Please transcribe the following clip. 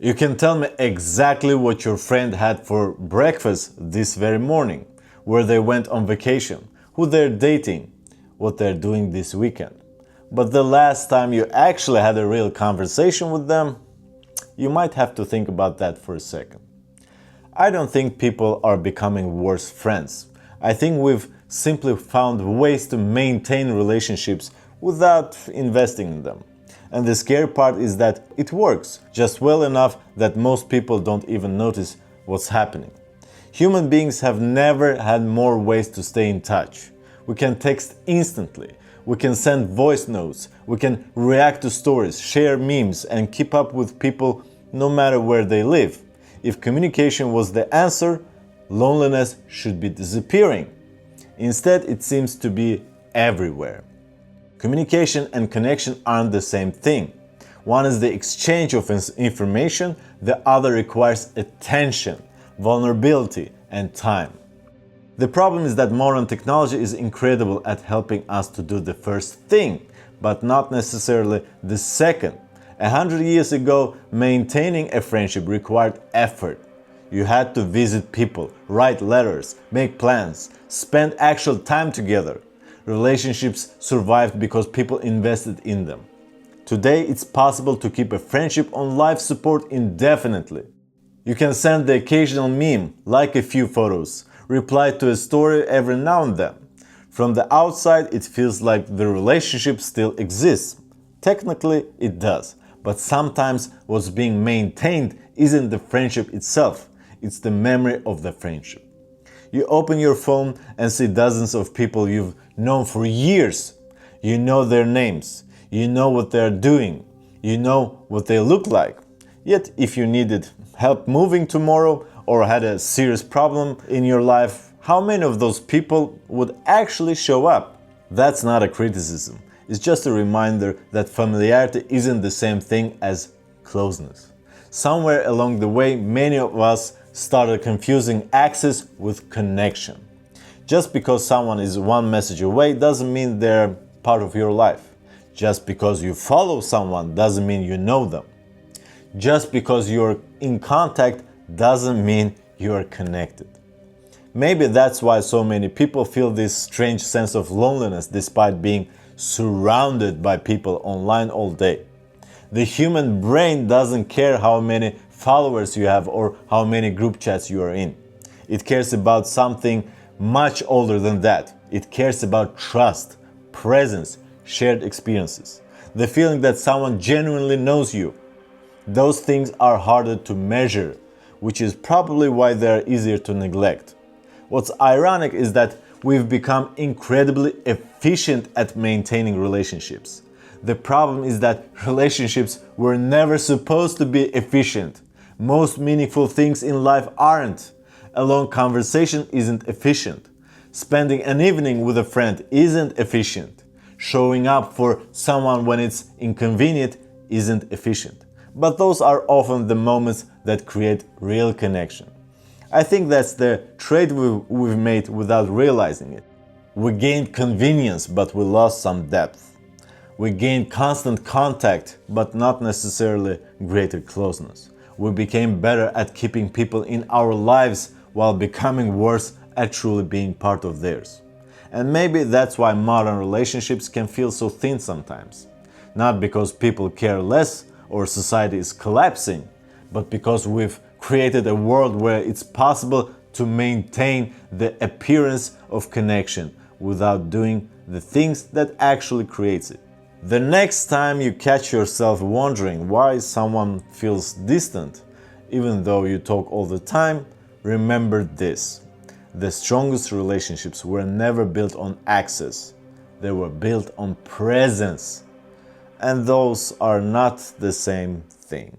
You can tell me exactly what your friend had for breakfast this very morning, where they went on vacation, who they're dating, what they're doing this weekend. But the last time you actually had a real conversation with them, you might have to think about that for a second. I don't think people are becoming worse friends. I think we've simply found ways to maintain relationships without investing in them. And the scary part is that it works just well enough that most people don't even notice what's happening. Human beings have never had more ways to stay in touch. We can text instantly, we can send voice notes, we can react to stories, share memes, and keep up with people no matter where they live. If communication was the answer, loneliness should be disappearing. Instead, it seems to be everywhere. Communication and connection aren't the same thing. One is the exchange of information, the other requires attention, vulnerability, and time. The problem is that modern technology is incredible at helping us to do the first thing, but not necessarily the second. 100 years ago, maintaining a friendship required effort. You had to visit people, write letters, make plans, spend actual time together. Relationships survived because people invested in them. Today, it's possible to keep a friendship on life support indefinitely. You can send the occasional meme, like a few photos, reply to a story every now and then. From the outside, it feels like the relationship still exists. Technically, it does. But sometimes what's being maintained isn't the friendship itself, it's the memory of the friendship. You open your phone and see dozens of people you've known for years. You know their names, you know what they're doing, you know what they look like. Yet if you needed help moving tomorrow or had a serious problem in your life, how many of those people would actually show up? That's not a criticism. It's just a reminder that familiarity isn't the same thing as closeness. Somewhere along the way, many of us started confusing access with connection. Just because someone is one message away doesn't mean they're part of your life. Just because you follow someone doesn't mean you know them. Just because you're in contact doesn't mean you're connected. Maybe that's why so many people feel this strange sense of loneliness despite being surrounded by people online all day. The human brain doesn't care how many followers you have or how many group chats you are in. It cares about something much older than that. It cares about trust, presence, shared experiences. The feeling that someone genuinely knows you. Those things are harder to measure, which is probably why they're easier to neglect. What's ironic is that we've become incredibly efficient at maintaining relationships. The problem is that relationships were never supposed to be efficient. Most meaningful things in life aren't. A long conversation isn't efficient. Spending an evening with a friend isn't efficient. Showing up for someone when it's inconvenient isn't efficient. But those are often the moments that create real connection. I think that's the trade we've made without realizing it. We gained convenience, but we lost some depth. We gained constant contact, but not necessarily greater closeness. We became better at keeping people in our lives while becoming worse at truly being part of theirs. And maybe that's why modern relationships can feel so thin sometimes. Not because people care less or society is collapsing, but because we've created a world where it's possible to maintain the appearance of connection without doing the things that actually creates it. The next time you catch yourself wondering why someone feels distant, even though you talk all the time, remember this. The strongest relationships were never built on access. They were built on presence. And those are not the same thing.